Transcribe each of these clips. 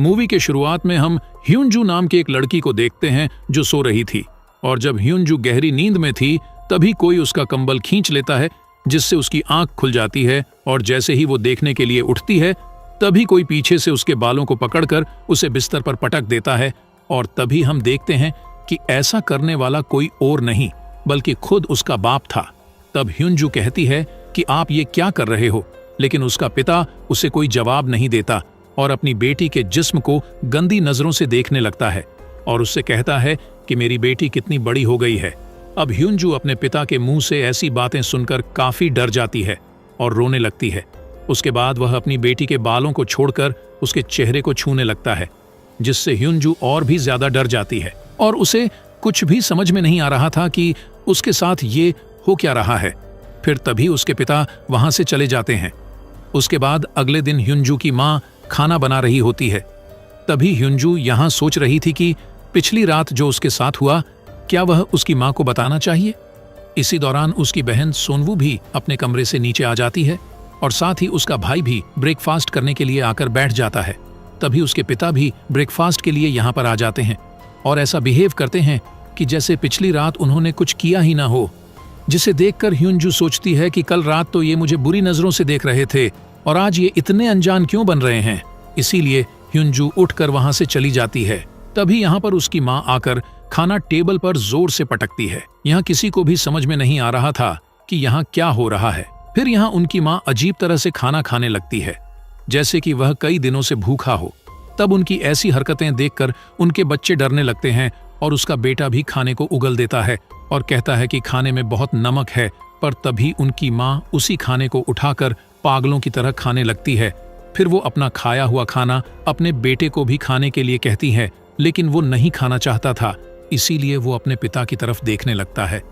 Movie के शुरुआत में हम ह्यूनजू नाम की एक लड़की को देखते हैं जो सो रही थी, और जब ह्यूनजू गहरी नींद में थी तभी कोई उसका कंबल खींच लेता है, जिससे उसकी आंख खुल जाती है, और जैसे ही वो देखने के लिए उठती है तभी कोई पीछे से उसके बालों को पकड़कर उसे बिस्तर पर पटक देता है। और तभी हम देखते हैं कि ऐसा करने वाला कोई और नहीं बल्कि खुद उसका बाप था। तब ह्यूनजू कहती है कि आप ये क्या कर रहे हो, लेकिन उसका पिता उसे कोई जवाब नहीं देता और अपनी बेटी के जिस्म को गंदी नजरों से देखने लगता है और उससे कहता है कि मेरी बेटी कितनी बड़ी हो गई है। अब ह्यूनजू अपने पिता के मुंह से ऐसी बातें सुनकर काफी डर जाती है और रोने लगती है। उसके बाद वह अपनी बेटी के बालों को छोड़कर उसके चेहरे को छूने लगता है, जिससे ह्यूनजू और भी ज्यादा डर जाती है और उसे कुछ भी समझ में नहीं आ रहा था कि उसके साथ ये हो क्या रहा है। फिर तभी उसके पिता वहां से चले जाते हैं। उसके बाद अगले दिन ह्यूनजू की माँ खाना बना रही होती है। तभी ह्यूनजू यहाँ सोच रही थी कि पिछली रात जो उसके साथ हुआ क्या वह उसकी माँ को बताना चाहिए। इसी दौरान उसकी बहन सोनवू भी अपने कमरे से नीचे आ जाती है और साथ ही उसका भाई भी ब्रेकफास्ट करने के लिए आकर बैठ जाता है। तभी उसके पिता भी ब्रेकफास्ट के लिए यहाँ पर आ जाते हैं और ऐसा बिहेव करते हैं कि जैसे पिछली रात उन्होंने कुछ किया ही ना हो, जिसे देखकर ह्यूनजू सोचती है कि कल रात तो ये मुझे बुरी नजरों से देख रहे थे और आज ये इतने अनजान क्यों बन रहे हैं। इसीलिए ह्यूनजू उठकर वहां से चली जाती है। तभी यहाँ पर उसकी माँ आकर खाना टेबल पर जोर से पटकती है। यहाँ किसी को भी समझ में नहीं आ रहा था कि यहाँ क्या हो रहा है। फिर यहाँ उनकी माँ अजीब तरह से खाना खाने लगती है, जैसे कि वह कई दिनों से भूखा हो। तब उनकी ऐसी हरकतें देखकर उनके बच्चे डरने लगते हैं और उसका बेटा भी खाने को उगल देता है और कहता है कि खाने में बहुत नमक है। पर तभी उनकी माँ उसी खाने को उठाकर पागलों की तरह खाने लगती है। फिर वो अपना खाया हुआ खाना अपने बेटे को भी खाने के लिए कहती है, लेकिन वो नहीं खाना चाहता था, इसीलिए वो अपने पिता की तरफ देखने लगता है।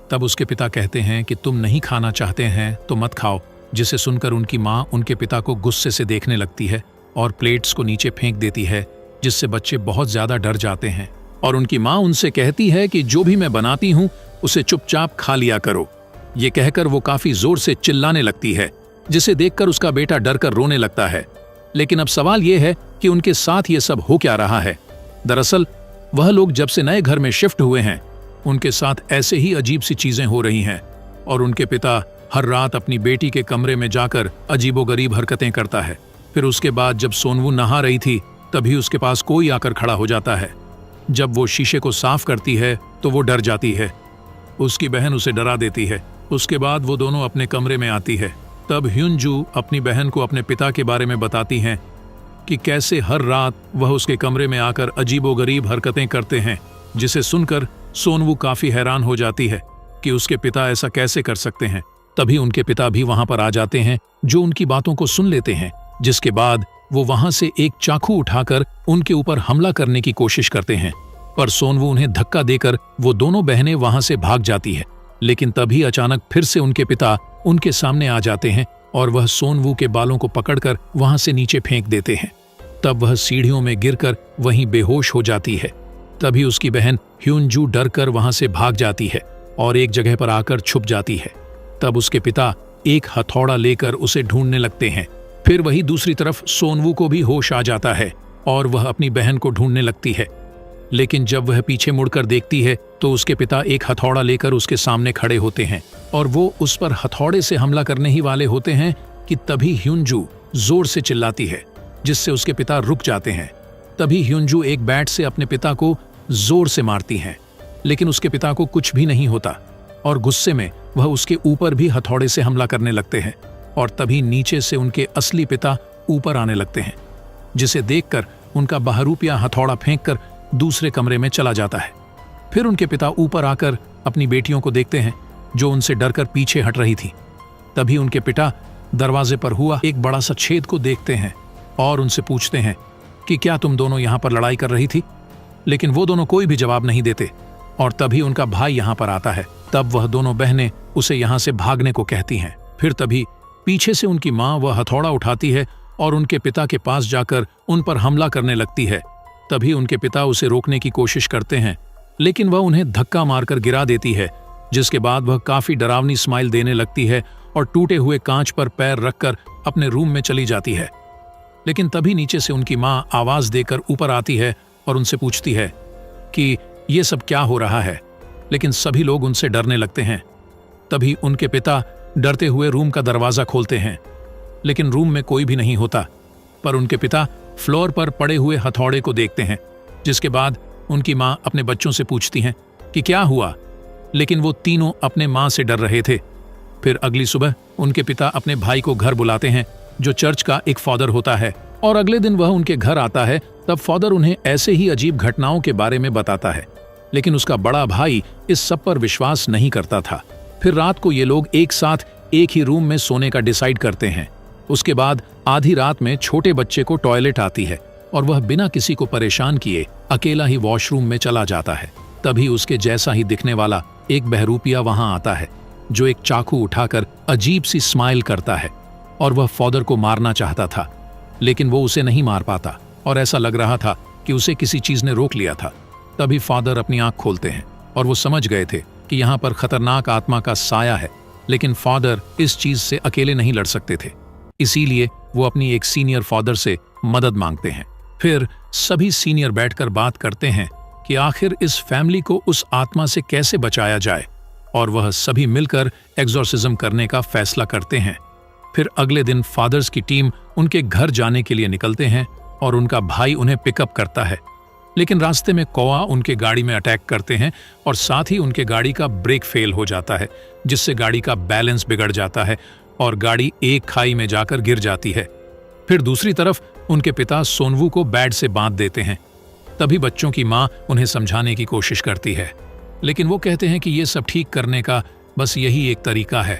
तब उसके पिता कहते हैं कि तुम नहीं खाना चाहते हैं तो मत खाओ, जिसे सुनकर उनकी माँ उनके पिता को गुस्से से देखने लगती है और प्लेट्स को नीचे फेंक देती है, जिससे बच्चे बहुत ज्यादा डर जाते हैं। और उनकी माँ उनसे कहती है कि जो भी मैं बनाती हूँ उसे चुपचाप खा लिया करो। ये कहकर वो काफी जोर से चिल्लाने लगती है, जिसे देखकर उसका बेटा डरकर रोने लगता है। लेकिन अब सवाल ये है कि उनके साथ ये सब हो क्या रहा है। दरअसल वह लोग जब से नए घर में शिफ्ट हुए हैं उनके साथ ऐसे ही अजीब सी चीजें हो रही हैं और उनके पिता हर रात अपनी बेटी के कमरे में जाकर अजीबोगरीब हरकतें करता है। फिर उसके बाद जब सोनवू नहा रही थी तभी उसके पास कोई आकर खड़ा हो जाता है। जब वो शीशे को साफ करती है तो वो डर जाती है। उसकी बहन उसे डरा देती है। उसके बाद वो दोनों अपने कमरे में आती है। तब ह्यूनजू अपनी बहन को अपने पिता के बारे में बताती हैं कि कैसे हर रात वह उसके कमरे में आकर अजीबोगरीब हरकतें करते हैं, जिसे सुनकर सोनवू काफी हैरान हो जाती है कि उसके पिता ऐसा कैसे कर सकते हैं। तभी उनके पिता भी वहां पर आ जाते हैं, जो उनकी बातों को सुन लेते हैं, जिसके बाद वो वहां से एक चाकू उठाकर उनके ऊपर हमला करने की कोशिश करते हैं। पर सोनवू उन्हें धक्का देकर वो दोनों बहनें वहां से भाग जाती है। लेकिन तभी अचानक फिर से उनके पिता उनके सामने आ जाते हैं और वह सोनवू के बालों को पकड़कर वहां से नीचे फेंक देते हैं। तब वह सीढ़ियों में गिरकर वहीं बेहोश हो जाती है। तभी उसकी बहन ह्यूनजू डरकर वहां से भाग जाती है और एक जगह पर आकर छुप जाती है। तब उसके पिता एक हथौड़ा लेकर उसे ढूंढने लगते हैं। फिर वही दूसरी तरफ सोनवू को भी होश आ जाता है और वह अपनी बहन को ढूंढने लगती है। लेकिन जब वह पीछे मुड़कर देखती है तो उसके पिता एक हथौड़ा लेकर उसके सामने खड़े होते हैं और वो उस पर हथौड़े से हमला करने ही वाले होते हैं कि तभी ह्यूनजू जोर से चिल्लाती है, जिससे उसके पिता रुक जाते हैं। तभी ह्यूनजू एक बैट से अपने पिता को जोर से मारती हैं, लेकिन उसके पिता को कुछ भी नहीं होता और गुस्से में वह उसके ऊपर भी हथौड़े से हमला करने लगते हैं। और तभी नीचे से उनके असली पिता ऊपर आने लगते हैं, जिसे देखकर उनका बहरूपिया हथौड़ा फेंककर दूसरे कमरे में चला जाता है। फिर उनके पिता ऊपर आकर अपनी बेटियों को देखते हैं, जो उनसे डरकर पीछे हट रही थी। तभी उनके पिता दरवाजे पर हुआ एक बड़ा सा छेद को देखते हैं और उनसे पूछते हैं कि क्या तुम दोनों यहाँ पर लड़ाई कर रही थी। लेकिन वो दोनों कोई भी जवाब नहीं देते। और तभी उनका भाई यहाँ पर आता है। तब वह दोनों बहनें उसे यहाँ से भागने को कहती हैं। फिर तभी पीछे से उनकी माँ वह हथौड़ा उठाती है और उनके पिता के पास जाकर उन पर हमला करने लगती है। तभी उनके पिता उसे रोकने की कोशिश करते हैं, लेकिन वह उन्हें धक्का मारकर गिरा देती है, जिसके बाद वह काफी डरावनी स्माइल देने लगती है और टूटे हुए कांच पर पैर रखकर अपने रूम में चली जाती है। लेकिन तभी नीचे से उनकी माँ आवाज देकर ऊपर आती है और उनसे पूछती है कि ये सब क्या हो रहा है। लेकिन सभी लोग उनसे डरने लगते हैं। तभी उनके पिता डरते हुए रूम का दरवाजा खोलते हैं, लेकिन रूम में कोई भी नहीं होता। पर उनके पिता फ्लोर पर पड़े हुए हथौड़े को देखते हैं, जिसके बाद उनकी माँ अपने बच्चों से पूछती हैं कि क्या हुआ, लेकिन वो तीनों अपने माँ से डर रहे थे। फिर अगली सुबह उनके पिता अपने भाई को घर बुलाते हैं, जो चर्च का एक फादर होता है, और अगले दिन वह उनके घर आता है। तब फादर उन्हें ऐसे ही अजीब घटनाओं के बारे में बताता है, लेकिन उसका बड़ा भाई इस सब पर विश्वास नहीं करता था। फिर रात को ये लोग एक साथ एक ही रूम में सोने का डिसाइड करते हैं। उसके बाद आधी रात में छोटे बच्चे को टॉयलेट आती है और वह बिना किसी को परेशान किए अकेला ही वॉशरूम में चला जाता है। तभी उसके जैसा ही दिखने वाला एक बहरूपिया वहां आता है, जो एक चाकू उठाकर अजीब सी स्माइल करता है, और वह फादर को मारना चाहता था, लेकिन वो उसे नहीं मार पाता और ऐसा लग रहा था कि उसे किसी चीज ने रोक लिया था। तभी फादर अपनी आंख खोलते हैं और वो समझ गए थे कि यहाँ पर खतरनाक आत्मा का साया है, लेकिन फादर इस चीज से अकेले नहीं लड़ सकते थे, इसीलिए वो अपनी एक सीनियर फादर से मदद मांगते हैं। फिर सभी सीनियर बैठकर बात करते हैं कि आखिर इस फैमिली को उस आत्मा से कैसे बचाया जाए, और वह सभी मिलकर एग्जॉर्सिज्म करने का फैसला करते हैं। फिर अगले दिन फादर्स की टीम उनके घर जाने के लिए निकलते हैं और उनका भाई उन्हें पिकअप करता है, लेकिन रास्ते में कौआ उनके गाड़ी में अटैक करते हैं और साथ ही उनके गाड़ी का ब्रेक फेल हो जाता है, जिससे गाड़ी का बैलेंस बिगड़ जाता है और गाड़ी एक खाई में जाकर गिर जाती है। फिर दूसरी तरफ उनके पिता सोनवू को बेड से बांध देते हैं। तभी बच्चों की माँ उन्हें समझाने की कोशिश करती है, लेकिन वो कहते हैं कि ये सब ठीक करने का बस यही एक तरीका है।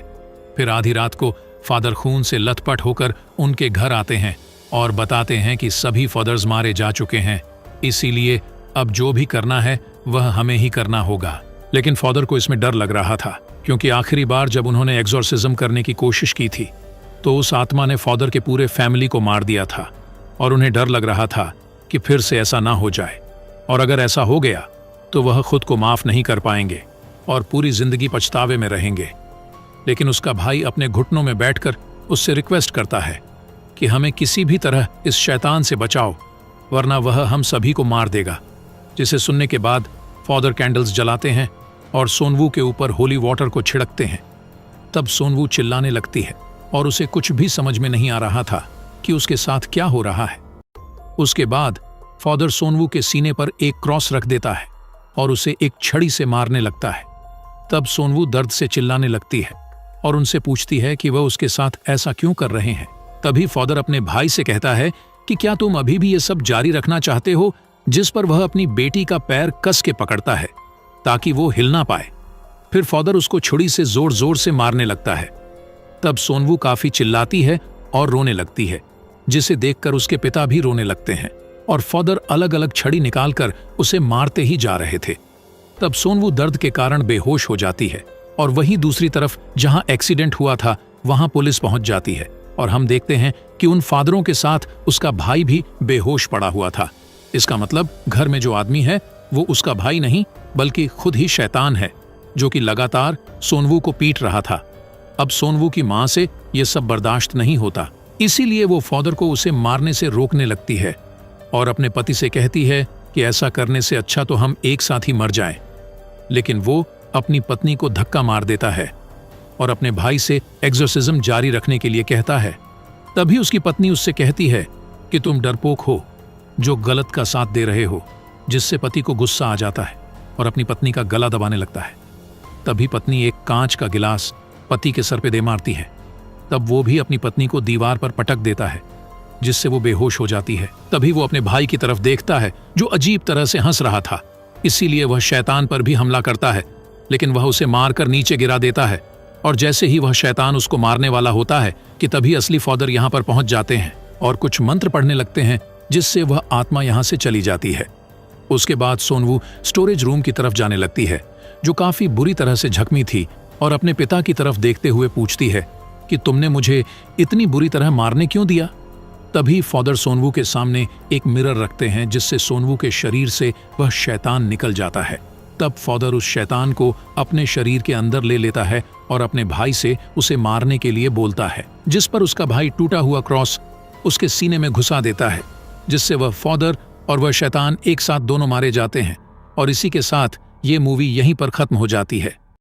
फिर आधी रात को फादर खून से लथपथ होकर उनके घर आते हैं और बताते हैं कि सभी फादर्स मारे जा चुके हैं, इसीलिए अब जो भी करना है वह हमें ही करना होगा। लेकिन फादर को इसमें डर लग रहा था, क्योंकि आखिरी बार जब उन्होंने एग्जॉर्सिज्म करने की कोशिश की थी तो उस आत्मा ने फादर के पूरे फैमिली को मार दिया था, और उन्हें डर लग रहा था कि फिर से ऐसा ना हो जाए, और अगर ऐसा हो गया तो वह खुद को माफ नहीं कर पाएंगे और पूरी जिंदगी पछतावे में रहेंगे। लेकिन उसका भाई अपने घुटनों में बैठकर उससे रिक्वेस्ट करता है कि हमें किसी भी तरह इस शैतान से बचाओ, वरना वह हम सभी को मार देगा। जिसे सुनने के बाद फादर कैंडल्स जलाते हैं और सोनवू के ऊपर होली वाटर को छिड़कते हैं। तब सोनवू चिल्लाने लगती है और उसे कुछ भी समझ में नहीं आ रहा था कि उसके साथ क्या हो रहा है। उसके बाद फादर सोनवू के सीने पर एक क्रॉस रख देता है और उसे एक छड़ी से मारने लगता है। तब सोनवू दर्द से चिल्लाने लगती है और उनसे पूछती है कि वह उसके साथ ऐसा क्यों कर रहे हैं। तभी फादर अपने भाई से कहता है कि क्या तुम अभी भी ये सब जारी रखना चाहते हो, जिस पर वह अपनी बेटी का पैर कस के पकड़ता है ताकि वो हिल ना पाए। फिर फादर उसको छुरी से जोर जोर से मारने लगता है। तब सोनवू काफी चिल्लाती है और रोने लगती है, जिसे देखकर उसके पिता भी रोने लगते हैं, और फादर अलग अलग छड़ी निकालकर उसे मारते ही जा रहे थे। तब सोनवू दर्द के कारण बेहोश हो जाती है, और वहीं दूसरी तरफ जहां एक्सीडेंट हुआ था वहां पुलिस पहुंच जाती है, और हम देखते हैं कि उन फादरों के साथ उसका भाई भी बेहोश पड़ा हुआ था। इसका मतलब घर में जो आदमी है वो उसका भाई नहीं बल्कि खुद ही शैतान है, जो कि लगातार सोनवू को पीट रहा था। अब सोनवू की मां से यह सब बर्दाश्त नहीं होता, इसीलिए वो फादर को उसे मारने से रोकने लगती है और अपने पति से कहती है कि ऐसा करने से अच्छा तो हम एक साथ ही मर जाएं। लेकिन वो अपनी पत्नी को धक्का मार देता है और अपने भाई से एक्सोर्सिज्म जारी रखने के लिए कहता है। तभी उसकी पत्नी उससे कहती है कि तुम डरपोक हो जो गलत का साथ दे रहे हो, जिससे पति को गुस्सा आ जाता है और अपनी पत्नी का गला दबाने लगता है। तभी पत्नी एक कांच का गिलास पति के सर पे दे मारती है। तब वो भी अपनी पत्नी को दीवार पर पटक देता है, जिससे वो बेहोश हो जाती है। तभी वो अपने भाई की तरफ देखता है जो अजीब तरह से हंस रहा था, इसीलिए वह शैतान पर भी हमला करता है, लेकिन वह उसे मारकर नीचे गिरा देता है। और जैसे ही वह शैतान उसको मारने वाला होता है कि तभी असली फादर यहाँ पर पहुंच जाते हैं और कुछ मंत्र पढ़ने लगते हैं, जिससे वह आत्मा यहाँ से चली जाती है। उसके बाद सोनवू स्टोरेज रूम की तरफ जाने लगती है, जो काफी बुरी तरह से जख्मी थी, और अपने पिता की तरफ देखते हुए पूछती है कि तुमने मुझे इतनी बुरी तरह मारने क्यों दिया। तभी फादर सोनवू के सामने एक मिरर रखते हैं, जिससे सोनवू के शरीर से वह शैतान निकल जाता है। तब फादर उस शैतान को अपने शरीर के अंदर ले लेता है और अपने भाई से उसे मारने के लिए बोलता है, जिस पर उसका भाई टूटा हुआ क्रॉस उसके सीने में घुसा देता है, जिससे वह फादर और वह शैतान एक साथ दोनों मारे जाते हैं। और इसी के साथ ये मूवी यहीं पर खत्म हो जाती है।